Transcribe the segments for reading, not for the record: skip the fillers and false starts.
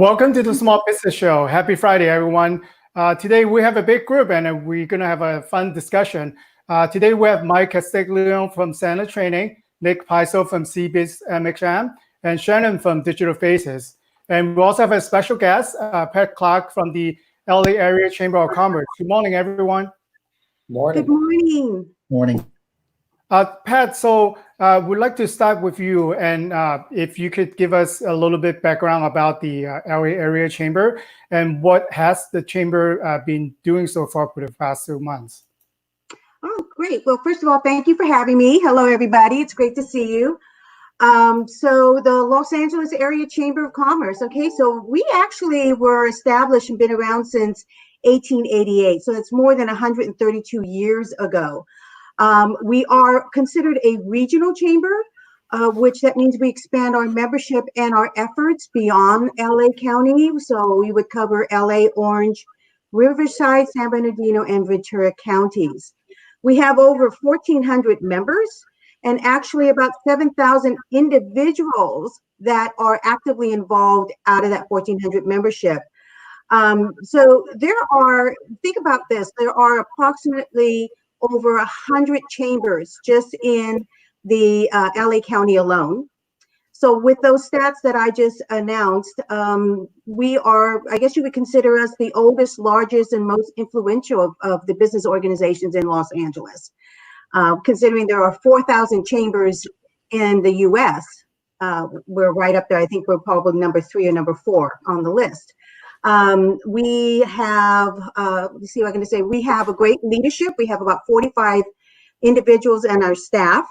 Welcome to the Small Business Show. Happy Friday, everyone. Today we have a big group and we're going to have a fun discussion. Today we have Mike Castiglione from Sandler Training, Nick Pyzow from CBIZ MXM, and Shannon from Digital Faces. And we also have a special guest, Pat Clark from the LA Area Chamber of Commerce. Good morning, everyone. Morning. Good morning. Morning. Pat, so we'd like to start with you, and if you could give us a little bit background about the LA Area Chamber and what has the Chamber been doing so far for the past 2 months. Oh, great. Well, first of all, thank you for having me. Hello, everybody. It's great to see you. So the Los Angeles Area Chamber of Commerce. Okay, so we actually were established and been around since 1888. So it's more than 132 years ago. We are considered a regional chamber, which that means we expand our membership and our efforts beyond LA County. So we would cover LA, Orange, Riverside, San Bernardino, and Ventura counties. We have over 1,400 members and actually about 7,000 individuals that are actively involved out of that 1,400 membership. So there are, think about this, there are approximately over 100 chambers just in the LA County alone. So with those stats that I just announced, we are, I guess you would consider us the oldest, largest, and most influential of the business organizations in Los Angeles. Considering there are 4,000 chambers in the US, we're right up there. I think we're probably number 3 or number 4 on the list. We have, let's see what I can say. We have a great leadership. We have about 45 individuals and our staff.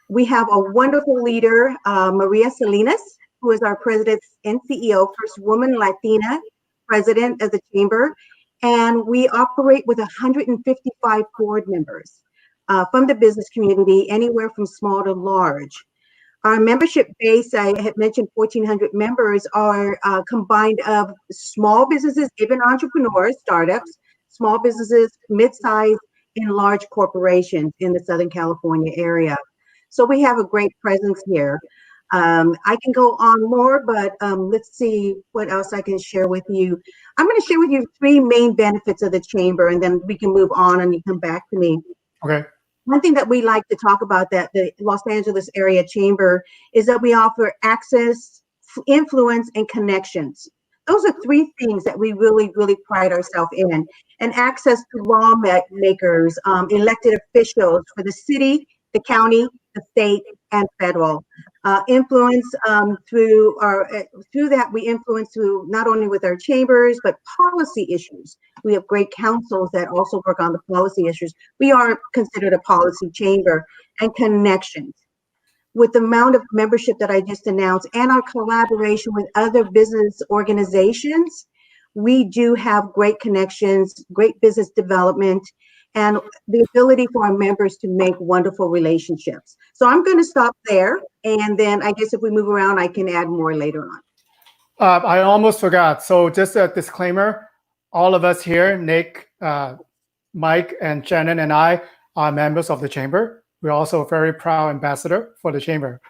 We have a wonderful leader, Maria Salinas, who is our president and CEO, first woman Latina president of the chamber. And we operate with 155 board members from the business community, anywhere from small to large. Our membership base, I had mentioned 1,400 members, are combined of small businesses, even entrepreneurs, startups, small businesses, mid-sized, and large corporations in the Southern California area. So we have a great presence here. I can go on more, but let's see what else I can share with you. I'm going to share with you 3 main benefits of the chamber, and then we can move on and you come back to me. Okay. One thing that we like to talk about that the Los Angeles Area Chamber is that we offer access, influence, and connections. Those are 3 things that we really, really pride ourselves in. And access to lawmakers, elected officials for the city, the county, the state, and federal. Influence through that we influence through not only with our chambers but policy issues. We have great councils that also work on the policy issues. We are considered a policy chamber, and connections. With the amount of membership that I just announced and our collaboration with other business organizations, we do have great connections, great business development, and the ability for our members to make wonderful relationships. So I'm going to stop there. And then I guess if we move around, I can add more later on. I almost forgot. So just a disclaimer, all of us here, Nick, Mike, and Shannon, and I are members of the chamber. We're also a very proud ambassador for the chamber,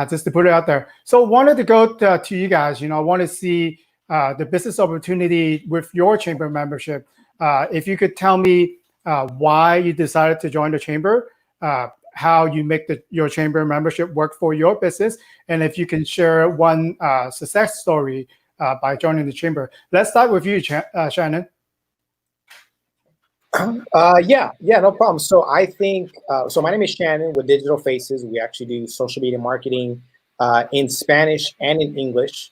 just to put it out there. So wanted to go to you guys, I want to see the business opportunity with your chamber membership. If you could tell me why you decided to join the chamber, how you make your chamber membership work for your business, and if you can share one success story by joining the chamber. Let's start with you, Shannon. Yeah, no problem. So I think, so my name is Shannon with Digital Faces. We actually do social media marketing in Spanish and in English,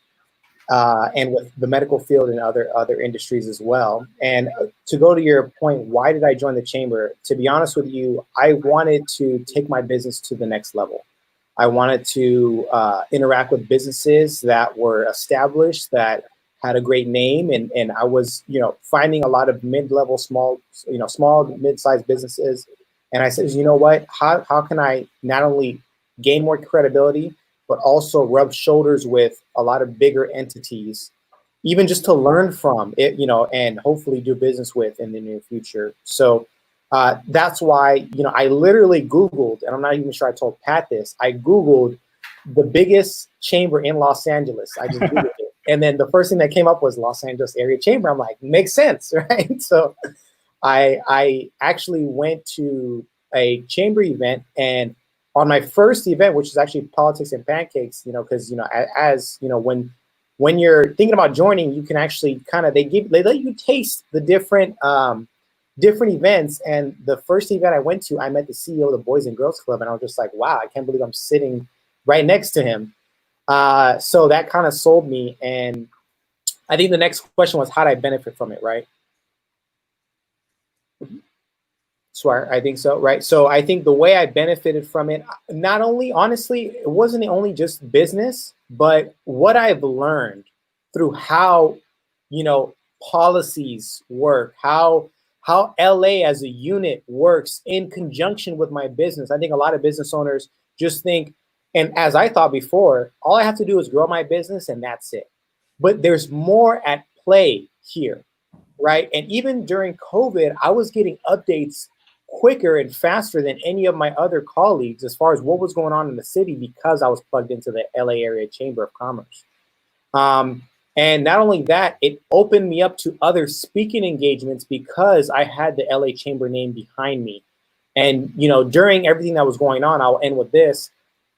and with the medical field and other industries as well. And to go to your point, why did I join the chamber? To be honest with you, I wanted to take my business to the next level. I wanted to interact with businesses that were established, that had a great name, and I was, finding a lot of mid-level, small, mid-sized businesses. And I said, you know what, how can I not only gain more credibility, but also rub shoulders with a lot of bigger entities, even just to learn from it, and hopefully do business with in the near future. So that's why, I literally Googled, and I'm not even sure I told Pat this, I Googled the biggest chamber in Los Angeles. I just Googled it. And then the first thing that came up was Los Angeles Area Chamber. I'm like, makes sense, right? So I actually went to a chamber event, and on my first event, which is actually Politics and Pancakes, because, when you're thinking about joining, you can actually they let you taste the different events. And the first event I went to, I met the CEO of the Boys and Girls Club, and I was just like, wow, I can't believe I'm sitting right next to him. So that kind of sold me. And I think the next question was, how did I benefit from it, right? Swire, I think so, right? So I think the way I benefited from it, not only, honestly, it wasn't only just business, but what I've learned through how, policies work, how LA as a unit works in conjunction with my business. I think a lot of business owners just think, and as I thought before, all I have to do is grow my business and that's it. But there's more at play here, right? And even during COVID, I was getting updates quicker and faster than any of my other colleagues as far as what was going on in the city, because I was plugged into the LA Area Chamber of Commerce. And not only that, it opened me up to other speaking engagements because I had the LA Chamber name behind me. And, during everything that was going on, I'll end with this,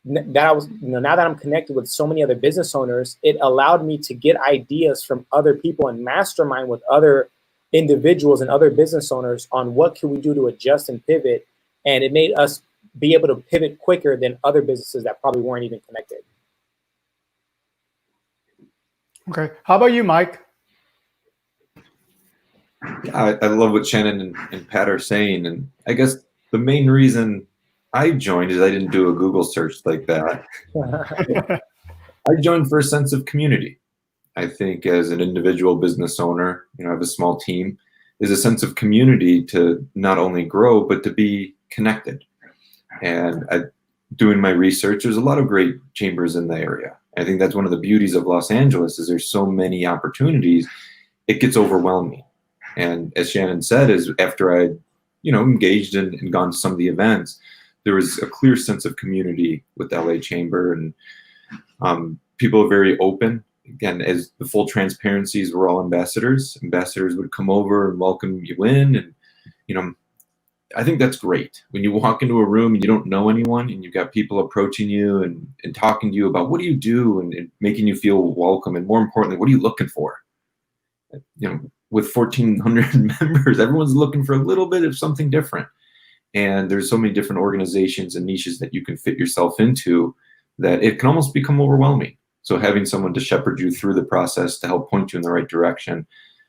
that I was, now that I'm connected with so many other business owners, it allowed me to get ideas from other people and mastermind with other individuals and other business owners on what can we do to adjust and pivot. And it made us be able to pivot quicker than other businesses that probably weren't even connected. Okay, how about you, Mike? I love what Shannon and Pat are saying. And I guess the main reason I joined is I didn't do a Google search like that. I joined for a sense of community. I think as an individual business owner, I have a small team, is a sense of community to not only grow, but to be connected. And doing my research, there's a lot of great chambers in the area. I think that's one of the beauties of Los Angeles is there's so many opportunities, it gets overwhelming. And as Shannon said, is after I, engaged and gone to some of the events, there was a clear sense of community with the LA Chamber, and people are very open. Again, as the full transparencies, we're all ambassadors. Ambassadors would come over and welcome you in, and I think that's great. When you walk into a room and you don't know anyone, and you've got people approaching you and talking to you about what do you do, and making you feel welcome, and more importantly, what are you looking for? With 1,400 members, everyone's looking for a little bit of something different. And there's so many different organizations and niches that you can fit yourself into that it can almost become overwhelming. So having someone to shepherd you through the process to help point you in the right direction,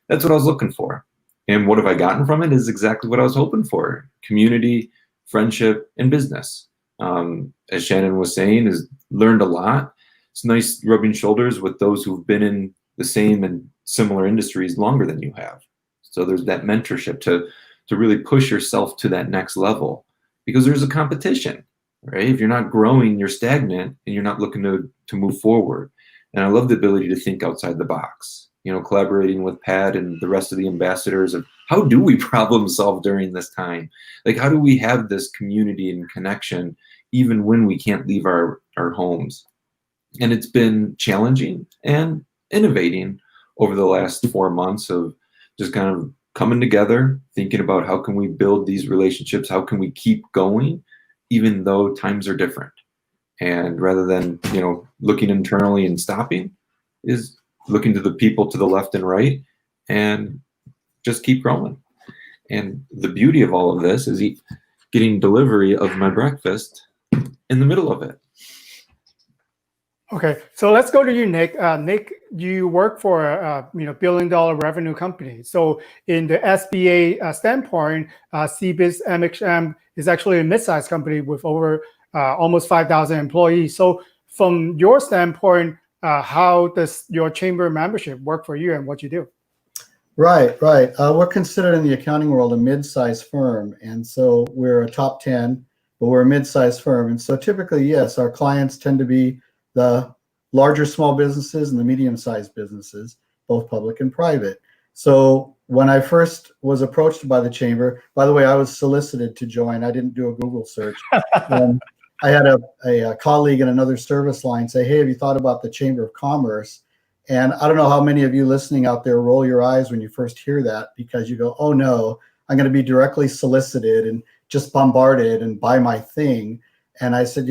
that's what I was looking for. And what have I gotten from it is exactly what I was hoping for: community, friendship, and business. As Shannon was saying, is learned a lot. It's nice rubbing shoulders with those who've been in the same and similar industries longer than you have. So there's that mentorship to really push yourself to that next level, because there's a competition, right? If you're not growing, you're stagnant and you're not looking to move forward. And I love the ability to think outside the box, collaborating with Pat and the rest of the ambassadors of how do we problem solve during this time? Like, how do we have this community and connection even when we can't leave our homes? And it's been challenging and innovating over the last 4 months of just kind of coming together, thinking about how can we build these relationships, how can we keep going, even though times are different. And rather than, looking internally and stopping, is looking to the people to the left and right and just keep growing. And the beauty of all of this is getting delivery of my breakfast in the middle of it. Okay, so let's go to you, Nick. Nick, you work for a billion-dollar revenue company. So in the SBA standpoint, CBIZ MHM is actually a mid-sized company with over almost 5,000 employees. So from your standpoint, how does your chamber membership work for you and what you do? Right. We're considered in the accounting world a mid-sized firm, and so we're a top 10, but we're a mid-sized firm. And so typically, yes, our clients tend to be the larger small businesses and the medium-sized businesses, both public and private. So when I first was approached by the chamber, by the way, I was solicited to join. I didn't do a Google search. I had a colleague in another service line say, hey, have you thought about the Chamber of Commerce? And I don't know how many of you listening out there roll your eyes when you first hear that, because you go, oh no, I'm going to be directly solicited and just bombarded and buy my thing. And I said,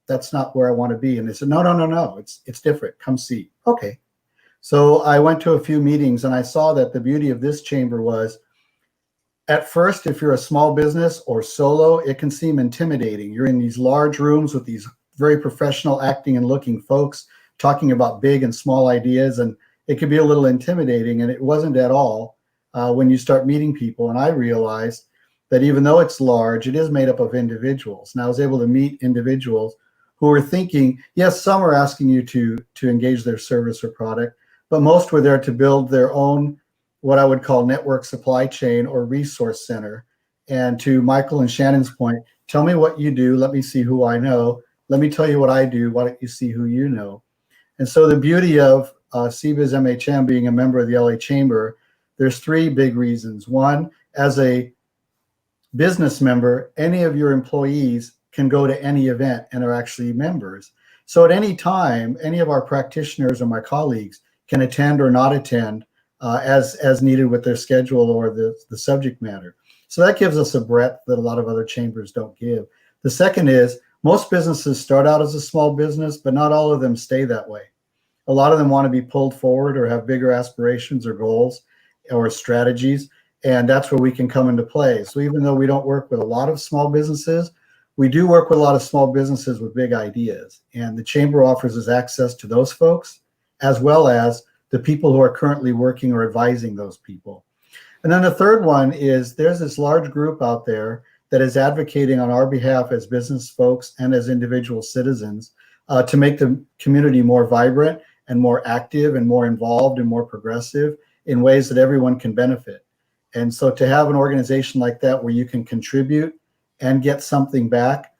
that's not where I want to be. And they said, no, it's different. Come see. Okay. So I went to a few meetings and I saw that the beauty of this chamber was, at first, if you're a small business or solo, it can seem intimidating. You're in these large rooms with these very professional acting and looking folks talking about big and small ideas, and it could be a little intimidating, and it wasn't at all when you start meeting people. And I realized that even though it's large, it is made up of individuals. And I was able to meet individuals who were thinking, yes, some are asking you to engage their service or product, but most were there to build their own, what I would call network supply chain or resource center. And to Michael and Shannon's point, tell me what you do. Let me see who I know. Let me tell you what I do. Why don't you see who you know? And so the beauty of CBIZ MHM being a member of the LA Chamber, there's three big reasons. One, as a business member, any of your employees can go to any event and are actually members. So at any time, any of our practitioners or my colleagues can attend or not attend as needed with their schedule or the subject matter. So that gives us a breadth that a lot of other chambers don't give. The second is, most businesses start out as a small business, but not all of them stay that way. A lot of them want to be pulled forward or have bigger aspirations or goals or strategies, and that's where we can come into play. So even though we don't work with a lot of small businesses, we do work with a lot of small businesses with big ideas, and the chamber offers us access to those folks, as well as the people who are currently working or advising those people. And then the third one is, there's this large group out there that is advocating on our behalf as business folks and as individual citizens to make the community more vibrant and more active and more involved and more progressive in ways that everyone can benefit. And so to have an organization like that where you can contribute and get something back,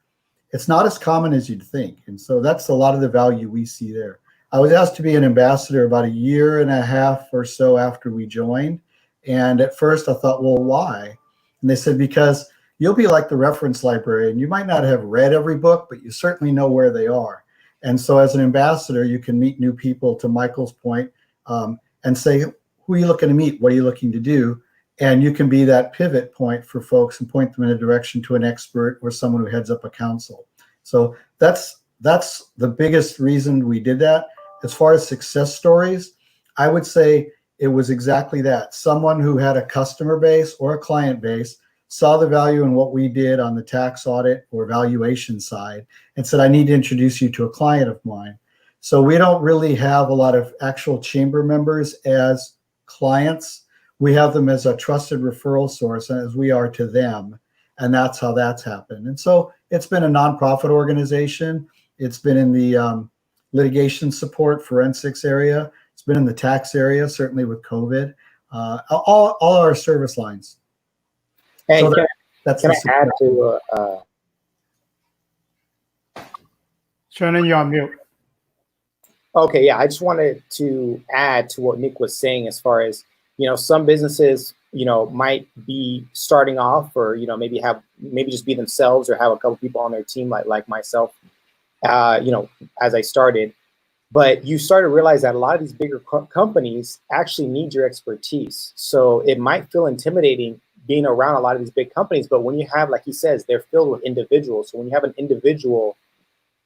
it's not as common as you'd think. And so that's a lot of the value we see there. I was asked to be an ambassador about a year and a half or so after we joined. And at first I thought, well, why? And they said, because you'll be like the reference librarian. You might not have read every book, but you certainly know where they are. And so as an ambassador, you can meet new people, to Michael's point, and say, who are you looking to meet? What are you looking to do? And you can be that pivot point for folks and point them in a direction to an expert or someone who heads up a council. So that's the biggest reason we did that. As far as success stories, I would say it was exactly that. Someone who had a customer base or a client base saw the value in what we did on the tax audit or valuation side, and said, I need to introduce you to a client of mine. So we don't really have a lot of actual chamber members as clients. We have them as a trusted referral source, as we are to them. And that's how that's happened. And so it's been a nonprofit organization. It's been in the litigation support, forensics area. It's been in the tax area, certainly with COVID. All our service lines. And so can I add to Shannon, you're on mute. Okay, yeah, I just wanted to add to what Nick was saying as far as, some businesses, might be starting off, or, maybe just be themselves, or have a couple people on their team like myself, as I started. But you start to realize that a lot of these bigger companies actually need your expertise. So it might feel intimidating being around a lot of these big companies, but when you have, like he says, they're filled with individuals. So when you have an individual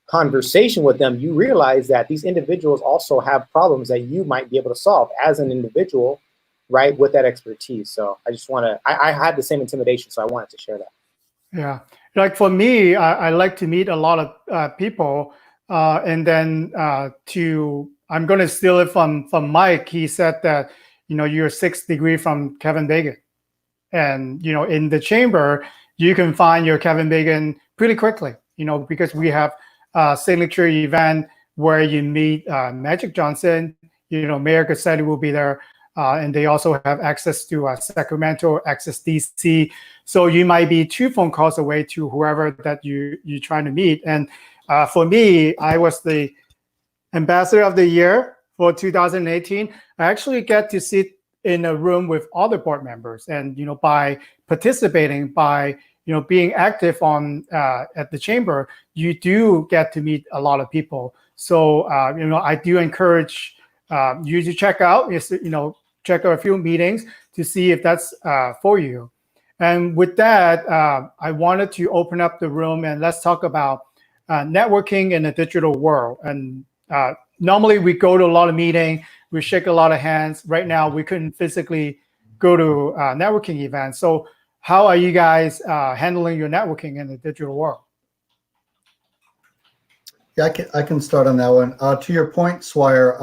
conversation with them, you realize that these individuals also have problems that you might be able to solve as an individual, right, with that expertise. So I just want to, I had the same intimidation, so I wanted to share that. Yeah, like for me, I like to meet a lot of people, and then I'm going to steal it from Mike. He said that, you're 6 degrees from Kevin Bacon. And, in the chamber, you can find your Kevin Bacon pretty quickly, because we have a signature event where you meet Magic Johnson, Mayor Cassetti will be there. And they also have access to Sacramento, access DC. So you might be 2 phone calls away to whoever that you're trying to meet. And for me, I was the Ambassador of the Year for 2018. I actually get to sit in a room with other board members, and by participating, by being active on at the chamber, you do get to meet a lot of people. So I do encourage you to check out check out a few meetings to see if that's for you. And with that, I wanted to open up the room and let's talk about networking in the digital world. And normally we go to a lot of meetings, we shake a lot of hands. Right now, we couldn't physically go to networking events. So how are you guys handling your networking in the digital world? Yeah, I can start on that one. To your point, Swire,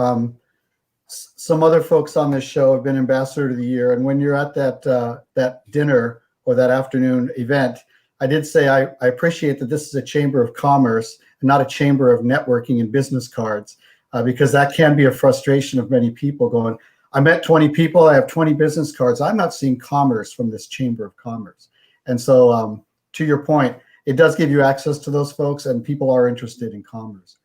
some other folks on this show have been Ambassador of the Year. And when you're at that dinner or that afternoon event, I did say I appreciate that this is a chamber of commerce and not a chamber of networking and business cards. Because that can be a frustration of many people going, I met 20 people, I have 20 business cards. I'm not seeing commerce from this chamber of commerce. And so to your point, it does give you access to those folks, and people are interested in commerce.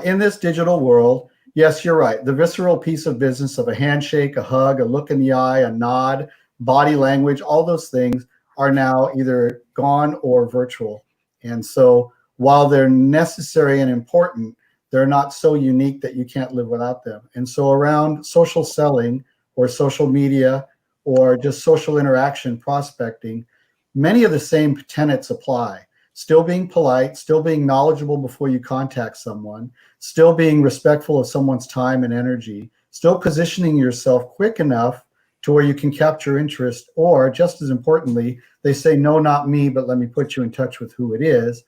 In this digital world, yes, you're right. The visceral piece of business of a handshake, a hug, a look in the eye, a nod, body language, all those things are now either gone or virtual. And so while they're necessary and important, they're not so unique that you can't live without them. And so around social selling or social media or just social interaction prospecting, many of the same tenets apply. Still being polite, still being knowledgeable before you contact someone, still being respectful of someone's time and energy, still positioning yourself quick enough to where you can capture interest, or just as importantly, they say, no, not me, but let me put you in touch with who it is.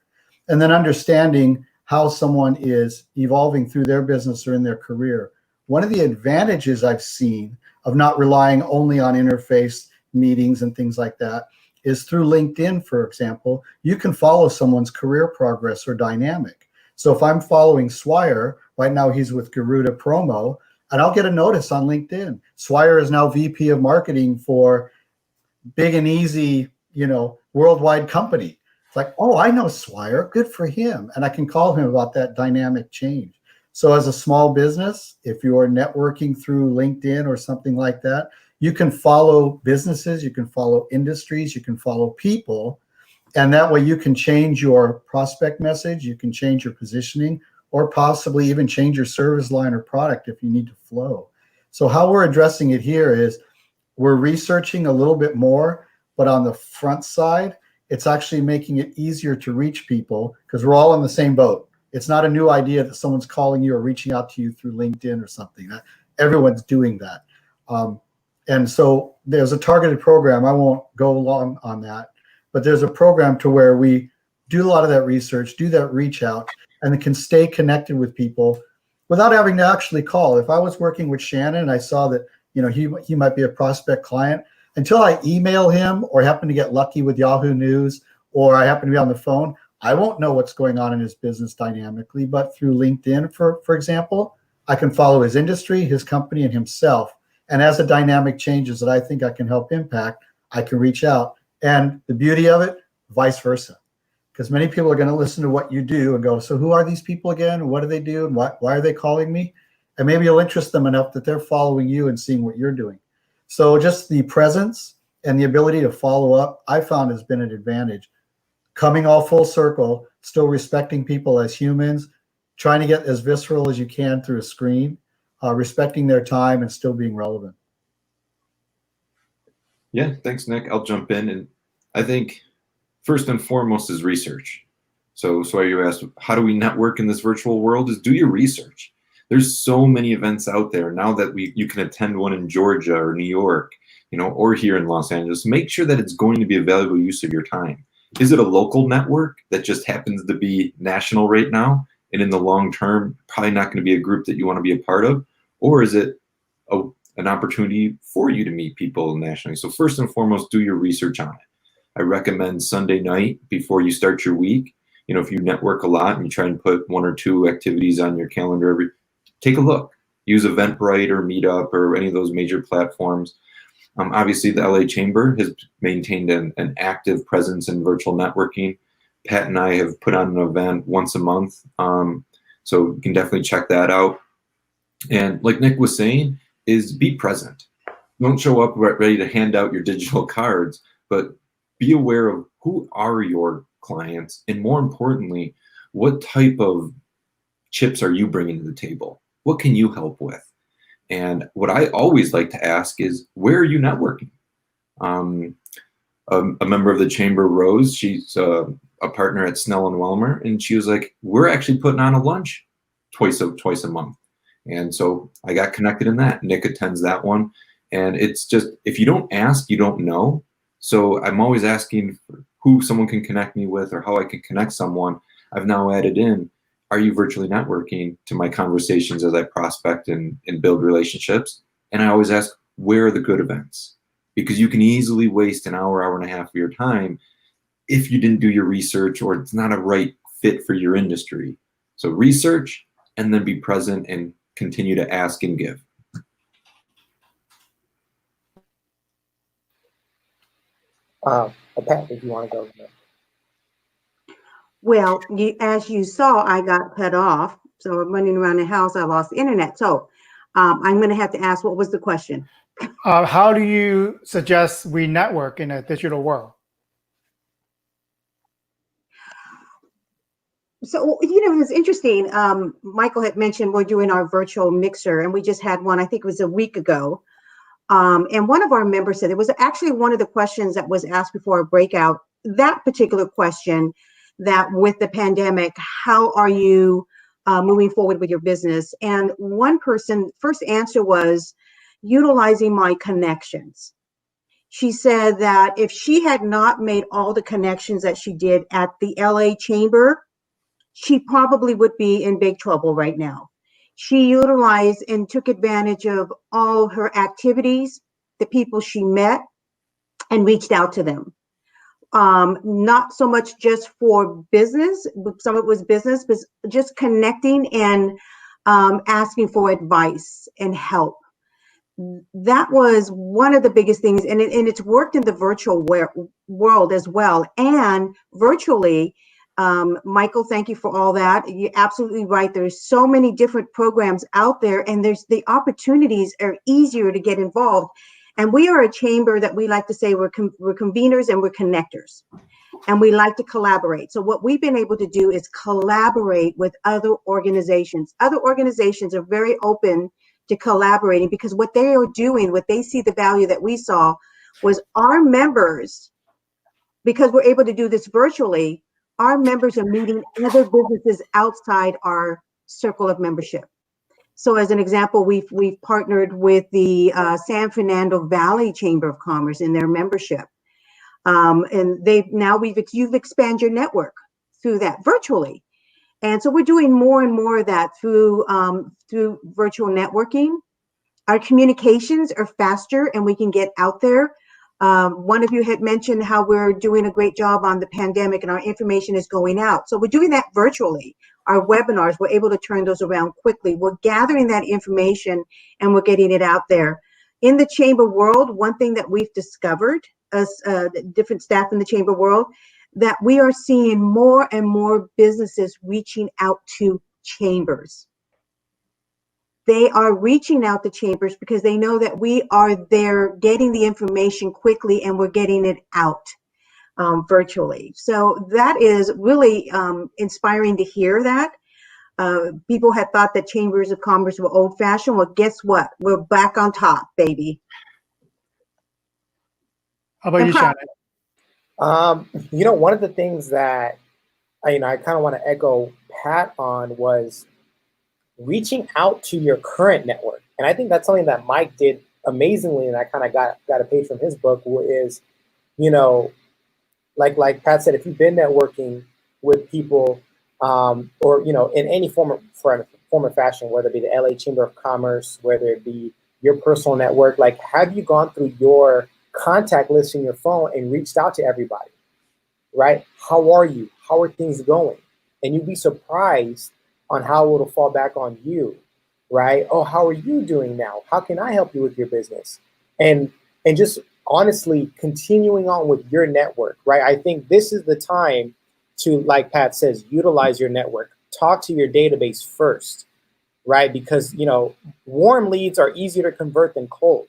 And then understanding how someone is evolving through their business or in their career. One of the advantages I've seen of not relying only on interface meetings and things like that is through LinkedIn, for example, you can follow someone's career progress or dynamic. So if I'm following Swire, right now he's with Garuda Promo, and I'll get a notice on LinkedIn. Swire is now VP of marketing for big and easy, worldwide company. Like, oh, I know Swire, good for him. And I can call him about that dynamic change. So as a small business, if you're networking through LinkedIn or something like that, you can follow businesses, you can follow industries, you can follow people. And that way you can change your prospect message, you can change your positioning, or possibly even change your service line or product if you need to flow. So how we're addressing it here is we're researching a little bit more, but on the front side, it's actually making it easier to reach people because we're all in the same boat. It's not a new idea that someone's calling you or reaching out to you through LinkedIn or something. Everyone's doing that. And so there's a targeted program. I won't go long on that. but there's a program to where we do a lot of that research, do that reach out, and then can stay connected with people without having to actually call. If I was working with Shannon and I saw that, you know, he might be a prospect client, until I email him or happen to get lucky with Yahoo News or I happen to be on the phone, I won't know what's going on in his business dynamically. But through LinkedIn, for example, I can follow his industry, his company, and himself. And as the dynamic changes that I think I can help impact, I can reach out. And the beauty of it, vice versa. Because many people are going to listen to what you do and go, so who are these people again? What do they do? And why are they calling me? And maybe you'll interest them enough that they're following you and seeing what you're doing. So just the presence and the ability to follow up, I found has been an advantage. Coming all full circle, still respecting people as humans, trying to get as visceral as you can through a screen, respecting their time and still being relevant. Yeah, thanks, Nick. I'll jump in. And I think first and foremost is research. So you asked, how do we network in this virtual world? Is do your research. There's so many events out there now that you can attend one in Georgia or New York, you know, or here in Los Angeles. Make sure that it's going to be a valuable use of your time. Is it a local network that just happens to be national right now, and in the long term, probably not going to be a group that you want to be a part of? Or is it an opportunity for you to meet people nationally? So first and foremost, do your research on it. I recommend Sunday night before you start your week. You know, if you network a lot and you try and put 1 or 2 activities on your calendar, take a look. Use Eventbrite or Meetup or any of those major platforms. Obviously, the LA Chamber has maintained an active presence in virtual networking. Pat and I have put on an event once a month, so you can definitely check that out. And like Nick was saying, is be present. Don't show up ready to hand out your digital cards, but be aware of who are your clients, and more importantly, what type of chips are you bringing to the table? What can you help with? And what I always like to ask is, where are you networking? A member of the chamber, Rose, she's a partner at Snell and Welmer, and she was like, we're actually putting on a lunch twice a month. And so I got connected in that. Nick attends that one. And it's just, if you don't ask, you don't know. So I'm always asking who someone can connect me with or how I can connect someone. I've now added in, are you virtually networking, to my conversations as I prospect and build relationships? And I always ask, where are the good events? Because you can easily waste an hour and a half of your time if you didn't do your research or it's not a right fit for your industry. So research and then be present and continue to ask and give. Pat, if you want to go. Well, as you saw, I got cut off. So I'm running around the house. I lost internet. So I'm going to have to ask, what was the question? How do you suggest we network in a digital world? So, you know, it was interesting. Michael had mentioned we're doing our virtual mixer, and we just had one, I think it was a week ago. And one of our members said, it was actually one of the questions that was asked before a breakout, that particular question, that with the pandemic, how are you moving forward with your business? And one person, first answer was utilizing my connections. She said that if she had not made all the connections that she did at the LA Chamber, she probably would be in big trouble right now. She utilized and took advantage of all her activities, the people she met, and reached out to them. Not so much just for business, some of it was business, but just connecting and asking for advice and help. That was one of the biggest things, and it's worked in the virtual world as well. And virtually, Michael, thank you for all that. You're absolutely right. There's so many different programs out there, and there's the opportunities are easier to get involved. And we are a chamber that we like to say we're conveners and we're connectors, and we like to collaborate. So what we've been able to do is collaborate with other organizations. Other organizations are very open to collaborating, because what they are doing, what they see the value that we saw was our members, because we're able to do this virtually, our members are meeting other businesses outside our circle of membership. So as an example, we've partnered with the San Fernando Valley Chamber of Commerce in their membership. And you've expanded your network through that virtually. And so we're doing more and more of that through virtual networking. Our communications are faster and we can get out there. One of you had mentioned how we're doing a great job on the pandemic and our information is going out. So we're doing that virtually. Our webinars, we're able to turn those around quickly. We're gathering that information and we're getting it out there. In the chamber world, one thing that we've discovered as different staff in the chamber world, that we are seeing more and more businesses reaching out to chambers. They are reaching out to chambers because they know that we are there getting the information quickly and we're getting it out virtually. So that is really inspiring to hear that. People had thought that chambers of commerce were old fashioned. Well, guess what? We're back on top, baby. How about you, Shannon? One of the things that I kind of want to echo Pat on was reaching out to your current network. And I think that's something that Mike did amazingly, and I kind of got a page from his book, is, like Pat said, if you've been networking with people, or in any form of fashion, whether it be the LA Chamber of Commerce, whether it be your personal network, like, have you gone through your contact list in your phone and reached out to everybody, right? How are you? How are things going? And you'd be surprised on how it'll fall back on you, right? Oh, how are you doing now? How can I help you with your business? And just honestly continuing on with your network, right? I think this is the time to, like Pat says, utilize your network. Talk to your database first, right? Because, warm leads are easier to convert than cold,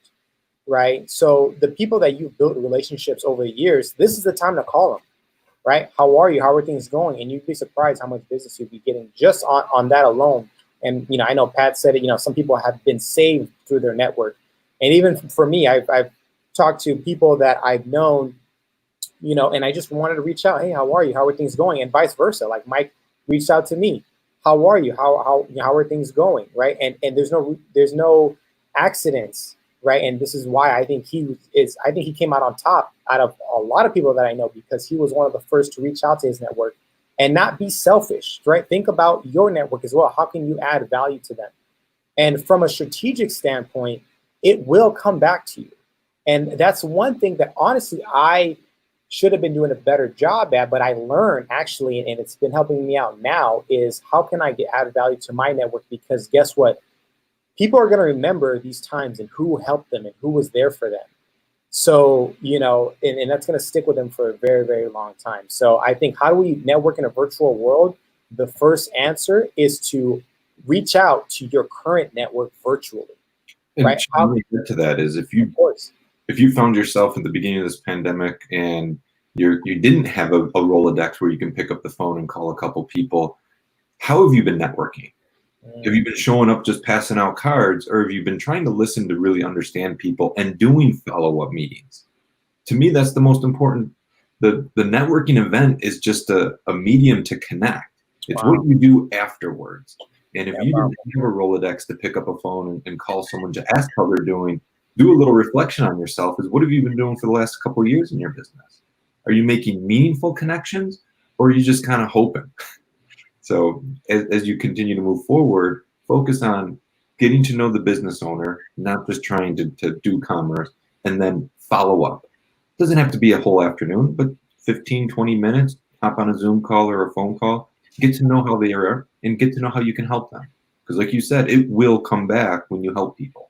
right? So the people that you've built relationships over the years, this is the time to call them, right? How are you? How are things going? And you'd be surprised how much business you'd be getting just on that alone. And, I know Pat said it, some people have been saved through their network. And even for me, I've talked to people that I've known, and I just wanted to reach out. Hey, how are you? How are things going? And vice versa. Like Mike reached out to me. How are you? How are things going? Right. And there's no accidents. Right. And this is why I think he came out on top out of a lot of people that I know, because he was one of the first to reach out to his network and not be selfish. Right. Think about your network as well. How can you add value to them? And from a strategic standpoint, it will come back to you. And that's one thing that honestly I should have been doing a better job at, but I learned actually, and it's been helping me out now, is how can I add value to my network? Because guess what? People are going to remember these times and who helped them and who was there for them. So, and that's going to stick with them for a very, very long time. So I think, how do we network in a virtual world? The first answer is to reach out to your current network virtually. And right? How we get to that is if you found yourself at the beginning of this pandemic and you didn't have a Rolodex where you can pick up the phone and call a couple people, how have you been networking? Have you been showing up just passing out cards, or have you been trying to listen to really understand people and doing follow-up meetings? To me, that's the most important. The networking event is just a medium to connect. It's what you do afterwards. And if you didn't have a Rolodex to pick up a phone and call someone to ask how they're doing, do a little reflection on yourself. Is what have you been doing for the last couple of years in your business? Are you making meaningful connections, or are you just kind of hoping? So as you continue to move forward, focus on getting to know the business owner, not just trying to do commerce, and then follow up. It doesn't have to be a whole afternoon, but 15, 20 minutes, hop on a Zoom call or a phone call, get to know how they are and get to know how you can help them. Because like you said, it will come back when you help people.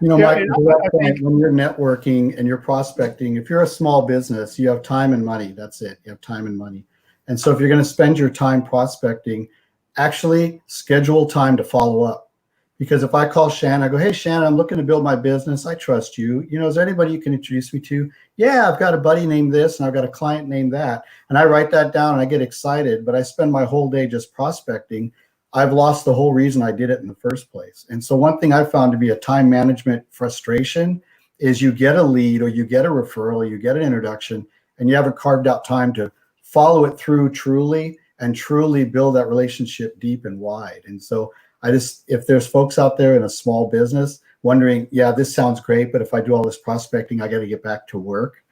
Mike, when you're networking and you're prospecting, if you're a small business, you have time and money. That's it. You have time and money. And so if you're going to spend your time prospecting, actually schedule time to follow up. Because if I call Shannon, I go, hey, Shannon, I'm looking to build my business. I trust you. Is there anybody you can introduce me to? Yeah, I've got a buddy named this and I've got a client named that. And I write that down and I get excited, but I spend my whole day just prospecting. I've lost the whole reason I did it in the first place. And so one thing I've found to be a time management frustration is you get a lead or you get a referral, or you get an introduction, and you haven't carved out time to follow it through truly and truly build that relationship deep and wide. And so if there's folks out there in a small business wondering, yeah, this sounds great, but if I do all this prospecting, I got to get back to work.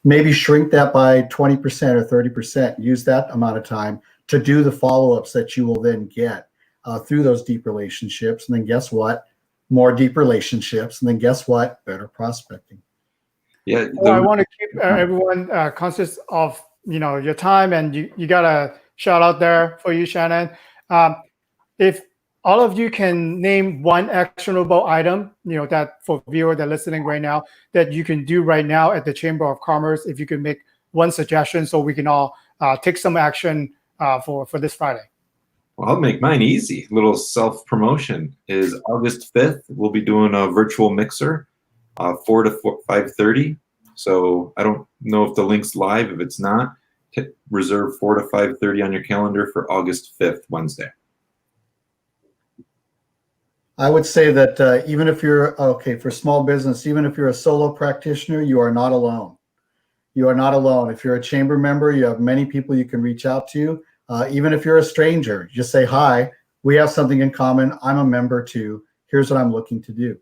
maybe shrink that by 20% or 30%, use that amount of time to do the follow-ups that you will then get through those deep relationships. And then guess what? More deep relationships. And then guess what? Better prospecting. Yeah. Well, I want to keep everyone conscious of your time, and you got a shout out there for you, Shannon. If all of you can name one actionable item, that for viewer that listening right now, that you can do right now at the Chamber of Commerce, if you can make one suggestion, so we can all take some action for this Friday. Well, I'll make mine easy. A little self-promotion is August 5th. We'll be doing a virtual mixer, 4 to 5:30. So I don't know if the link's live. If it's not, reserve 4 to 5:30 on your calendar for August 5th, Wednesday. I would say that even if you're, for small business, even if you're a solo practitioner, you are not alone. You are not alone. If you're a chamber member, you have many people you can reach out to. Even if you're a stranger, just say, hi, we have something in common. I'm a member too. Here's what I'm looking to do.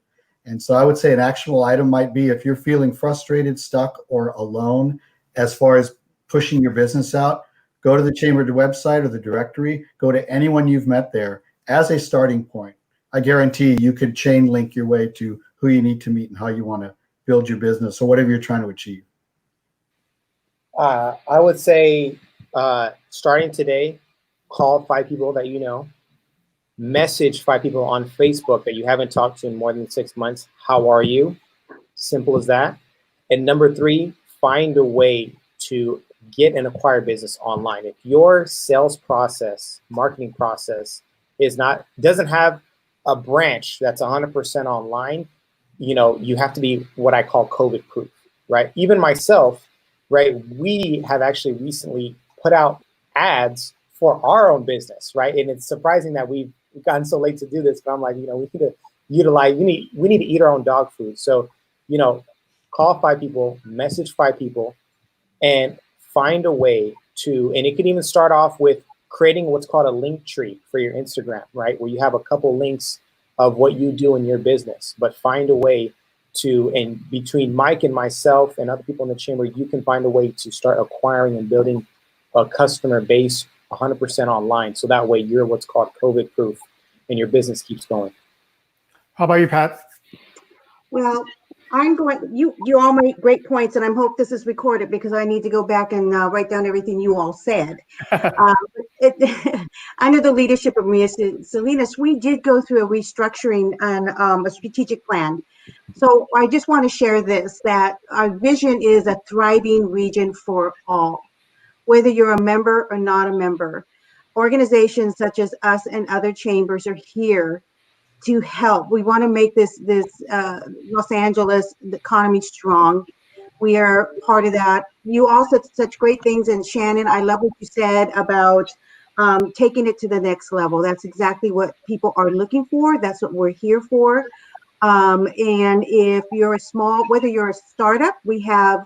And so I would say an actionable item might be, if you're feeling frustrated, stuck, or alone as far as pushing your business out, go to the chamber website or the directory, go to anyone you've met there as a starting point. I guarantee you could chain link your way to who you need to meet and how you want to build your business or whatever you're trying to achieve. I would say starting today, call 5 people that you know, message 5 people on Facebook that you haven't talked to in more than 6 months. How are you? Simple as that. And number 3, find a way to get and acquire business online. If your sales process, marketing process doesn't have a branch that's 100% online, you have to be what I call COVID proof, right? Even myself, right? We have actually recently put out ads for our own business, right? And it's surprising that we've gotten so late to do this, but I'm like, we need to utilize, we need to eat our own dog food. So, call 5 people, message 5 people, and find a way to, and it could even start off with creating what's called a link tree for your Instagram, right? Where you have a couple links of what you do in your business, but find a way to, and between Mike and myself and other people in the chamber, you can find a way to start acquiring and building a customer base 100% online. So that way you're what's called COVID proof and your business keeps going. How about you, Pat? Well, you all make great points, and I hope this is recorded because I need to go back and write down everything you all said. Under the leadership of Maria Salinas, we did go through a restructuring and a strategic plan. So I just want to share this, that our vision is a thriving region for all, whether you're a member or not a member. Organizations such as us and other chambers are here to help. We want to make this Los Angeles economy strong. We are part of that. You all said such great things, and Shannon, I love what you said about taking it to the next level. That's exactly what people are looking for. That's what we're here for. And if you're whether you're a startup, we have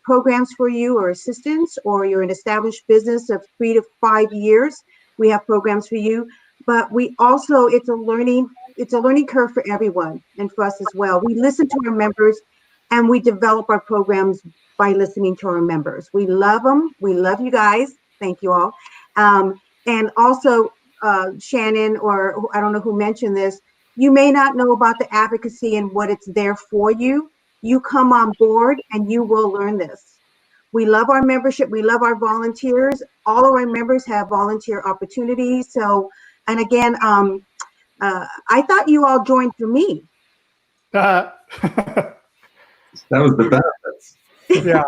programs for you, or assistance, or you're an established business of 3 to 5 years, we have programs for you. But we also, it's a learning curve for everyone and for us as well. We listen to our members and we develop our programs by listening to our members. We love them. We love you guys. Thank you all. And also, Shannon, or I don't know who mentioned this, you may not know about the advocacy and what it's there for you. You come on board and you will learn this. We love our membership. We love our volunteers. All of our members have volunteer opportunities. So, and again, I thought you all joined through me. That was the benefits. Yeah.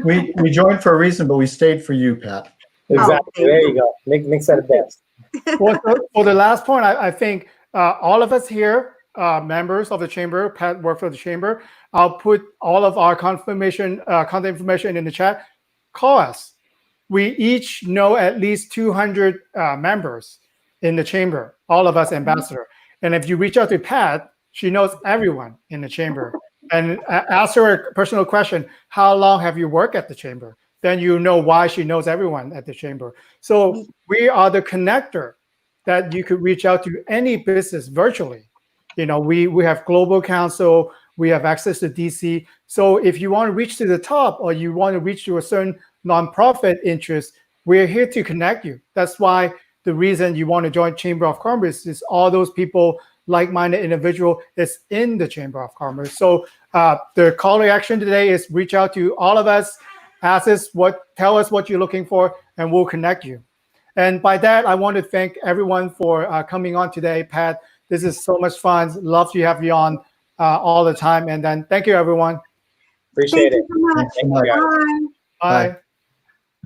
We joined for a reason, but we stayed for you, Pat. Exactly. There you go. Nick said it best. Well, for the last point, I think all of us here, members of the chamber, Pat worked for the chamber. I'll put all of our contact information in the chat. Call us. We each know at least 200 members in the chamber, all of us ambassador. And if you reach out to Pat, she knows everyone in the chamber. And ask her a personal question, how long have you worked at the chamber? Then you know why she knows everyone at the chamber. So we are the connector that you could reach out to any business virtually. We have global counsel, We have access to DC. So if you want to reach to the top or you want to reach to a certain nonprofit interest, we're here to connect you. That's why the reason you want to join Chamber of Commerce is all those people, like-minded individual, is in the Chamber of Commerce. So the call to action today is reach out to all of us, tell us what you're looking for, and we'll connect you. And by that, I want to thank everyone for coming on today. Pat, this is so much fun. Love to have you on all the time. And then thank you, everyone. Appreciate Thank it. you so much. Thank you, guys. Bye. Bye.